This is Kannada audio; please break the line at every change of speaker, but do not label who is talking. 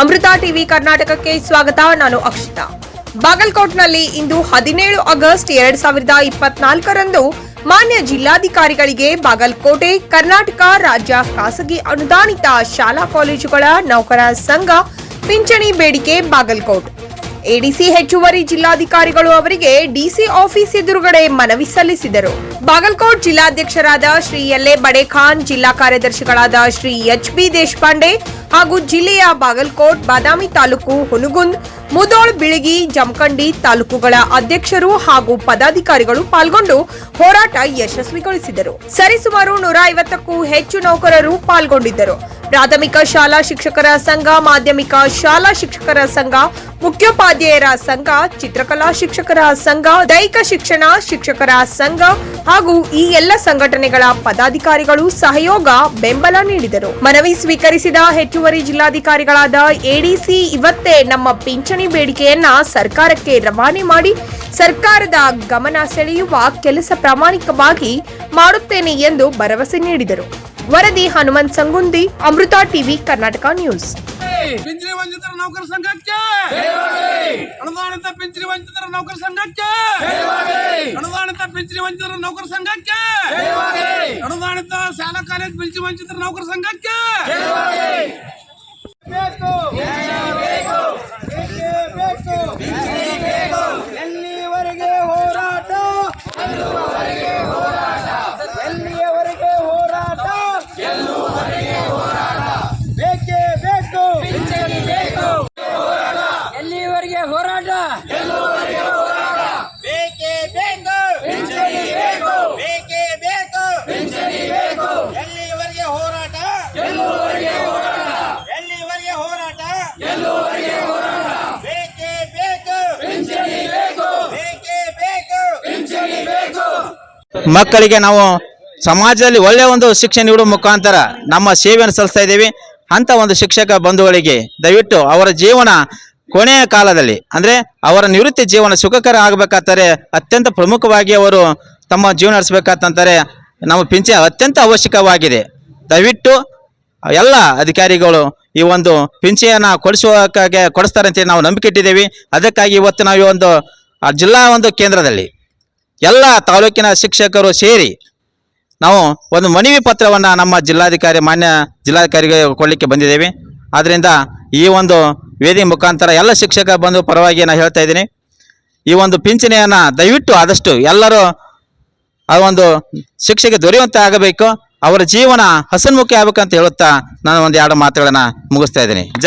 ಅಮೃತ ಟಿವಿ ಕರ್ನಾಟಕಕ್ಕೆ ಸ್ವಾಗತ. ನಾನು ಅಕ್ಷಿತಾ. ಬಾಗಲಕೋಟ್ನಲ್ಲಿ ಇಂದು 17 ಆಗಸ್ಟ್ 2024ರಂದು ಮಾನ್ಯ ಜಿಲ್ಲಾಧಿಕಾರಿಗಳಿಗೆ ಬಾಗಲಕೋಟೆ ಕರ್ನಾಟಕ ರಾಜ್ಯ ಖಾಸಗಿ ಅನುದಾನಿತ ಶಾಲಾ ಕಾಲೇಜುಗಳ ನೌಕರರ ಸಂಘ ಪಿಂಚಣಿ ಬೇಡಿಕೆ ಬಾಗಲಕೋಟ್ ಎಡಿಸಿ ಹೆಚ್ಚುವರಿ ಜಿಲ್ಲಾಧಿಕಾರಿಗಳು ಅವರಿಗೆ ಡಿಸಿ ಆಫೀಸ್ ಎದುರುಗಡೆ ಮನವಿ ಸಲ್ಲಿಸಿದರು. ಬಾಗಲಕೋಟ್ ಜಿಲ್ಲಾಧ್ಯಕ್ಷರಾದ ಶ್ರೀ ಎಲ್ ಎ ಬಡೇಖಾನ್, ಜಿಲ್ಲಾ ಕಾರ್ಯದರ್ಶಿಗಳಾದ ಶ್ರೀ ಎಚ್ ಬಿ ದೇಶಪಾಂಡೆ ಹಾಗೂ ಜಿಲ್ಲೆಯ ಬಾಗಲಕೋಟ್, ಬಾದಾಮಿ ತಾಲೂಕು, ಹುನಗುಂದ್, ಮುಧೋಳ್, ಬಿಳಗಿ, ಜಮಖಂಡಿ ತಾಲೂಕುಗಳ ಅಧ್ಯಕ್ಷರು ಹಾಗೂ ಪದಾಧಿಕಾರಿಗಳು ಪಾಲ್ಗೊಂಡು ಹೋರಾಟ ಯಶಸ್ವಿಗೊಳಿಸಿದರು. ಸರಿಸುಮಾರು 150ಕ್ಕೂ ಹೆಚ್ಚು ನೌಕರರು ಪಾಲ್ಗೊಂಡಿದ್ದರು. ಪ್ರಾಥಮಿಕ ಶಾಲಾ ಶಿಕ್ಷಕರ ಸಂಘ, ಮಾಧ್ಯಮಿಕ ಶಾಲಾ ಶಿಕ್ಷಕರ ಸಂಘ, ಮುಖ್ಯೋಪಾಧ್ಯಾಯರ ಸಂಘ, ಚಿತ್ರಕಲಾ ಶಿಕ್ಷಕರ ಸಂಘ, ದೈಹಿಕ ಶಿಕ್ಷಣ ಶಿಕ್ಷಕರ ಸಂಘ ಹಾಗೂ ಈ ಎಲ್ಲ ಸಂಘಟನೆಗಳ ಪದಾಧಿಕಾರಿಗಳು ಸಹಯೋಗ ಬೆಂಬಲ ನೀಡಿದರು. ಮನವಿ ಸ್ವೀಕರಿಸಿದ ಹೆಚ್ಚುವರಿ ಜಿಲ್ಲಾಧಿಕಾರಿಗಳಾದ ಎಡಿಸಿ ಇವತ್ತೇ ನಮ್ಮ ಪಿಂಚಣಿ ಬೇಡಿಕೆಯನ್ನ ಸರ್ಕಾರಕ್ಕೆ ರವಾನೆ ಮಾಡಿ ಸರ್ಕಾರದ ಗಮನ ಸೆಳೆಯುವ ಕೆಲಸ ಪ್ರಾಮಾಣಿಕವಾಗಿ ಮಾಡುತ್ತೇನೆ ಎಂದು ಭರವಸೆ ನೀಡಿದರು. ವರದಿ ಹನುಮಂತ್ ಸಂಗುಂದಿ, ಅಮೃತ ಟಿವಿ ಕರ್ನಾಟಕ ನ್ಯೂಸ್.
ಪಿಂಚಣಿ ವಂಚಿತರ ನೌಕರ ಸಂಘಕ್ಕೆ ಅನುದಾನಿತ ಪಿಂಚಣಿ ವಂಚಿತರ ನೌಕರ ಸಂಘಕ್ಕೆ ಅನುದಾನಿತ ಪಿಂಚಣಿ ವಂಚಿತರ ನೌಕರ ಸಂಘಕ್ಕೆ ಅನುದಾನಿತ ಶಾಲಾ ಕಾಲೇಜು ಪಿಂಚಣಿ ವಂಚಿತರ ನೌಕರ ಸಂಘಕ್ಕೆ ಎಲ್ಲಿವರೆಗೆ ಹೋರಾಟ, ಎಲ್ಲಿಯವರೆಗೆ ಹೋರಾಟ, ಬೇಕೇ ಬೇಕು, ಎಲ್ಲಿವರೆಗೆ ಹೋರಾಟ, ಬೇಕೇ ಬೇಕು, ಬೇಕೇ ಬೇಕು, ಎಲ್ಲಿವರೆಗೆ ಹೋರಾಟ, ಎಲ್ಲಿವರೆಗೆ ಹೋರಾಟ, ಬೇಕೇ ಬೇಕು, ಬೇಕೇ ಬೇಕು.
ಮಕ್ಕಳಿಗೆ ನಾವು ಸಮಾಜದಲ್ಲಿ ಒಳ್ಳೆಯ ಒಂದು ಶಿಕ್ಷಣ ನೀಡುವ ಮುಖಾಂತರ ನಮ್ಮ ಸೇವೆಯನ್ನು ಸಲ್ಲಿಸ್ತಾ ಇದ್ದೀವಿ. ಅಂತ ಒಂದು ಶಿಕ್ಷಕ ಬಂಧುಗಳಿಗೆ ದಯವಿಟ್ಟು ಅವರ ಜೀವನ ಕೊನೆಯ ಕಾಲದಲ್ಲಿ ಅಂದರೆ ಅವರ ನಿವೃತ್ತಿ ಜೀವನ ಸುಖಕರ ಆಗಬೇಕಾದರೆ ಅತ್ಯಂತ ಪ್ರಮುಖವಾಗಿ ಅವರು ತಮ್ಮ ಜೀವನ ನಡೆಸಬೇಕಂತಾರೆ ನಮ್ಮ ಪಿಂಚಣಿ ಅತ್ಯಂತ ಅವಶ್ಯಕವಾಗಿದೆ. ದಯವಿಟ್ಟು ಎಲ್ಲ ಅಧಿಕಾರಿಗಳು ಈ ಒಂದು ಪಿಂಚಣಿಯನ್ನು ಕೊಡಿಸ್ತಾರೆ ಅಂತ ನಾವು ನಂಬಿಕೆ ಇಟ್ಟಿದ್ದೇವೆ. ಅದಕ್ಕಾಗಿ ಇವತ್ತು ನಾವು ಈ ಒಂದು ಜಿಲ್ಲಾ ಒಂದು ಕೇಂದ್ರದಲ್ಲಿ ಎಲ್ಲ ತಾಲೂಕಿನ ಶಿಕ್ಷಕರು ಸೇರಿ ನಾವು ಒಂದು ಮನವಿ ಪತ್ರವನ್ನು ನಮ್ಮ ಮಾನ್ಯ ಜಿಲ್ಲಾಧಿಕಾರಿಗೆ ಕೊಡಲಿಕ್ಕೆ ಬಂದಿದ್ದೇವೆ. ಆದ್ದರಿಂದ ಈ ಒಂದು ವೇದಿಕೆ ಮುಖಾಂತರ ಎಲ್ಲ ಶಿಕ್ಷಕ ಬಂಧು ಪರವಾಗಿ ನಾನು ಹೇಳ್ತಾ ಇದ್ದೀನಿ, ಈ ಒಂದು ಪಿಂಚಣಿಯನ್ನು ದಯವಿಟ್ಟು ಆದಷ್ಟು ಎಲ್ಲರೂ ಆ ಒಂದು ಶಿಕ್ಷೆಗೆ ದೊರೆಯುವಂತೆ ಆಗಬೇಕು, ಅವರ ಜೀವನ ಹಸನ್ಮುಖಿ ಆಗಬೇಕಂತ ಹೇಳುತ್ತಾ ನಾನು ಒಂದು ಎರಡು ಮಾತುಗಳನ್ನು ಮುಗಿಸ್ತಾ ಇದ್ದೀನಿ.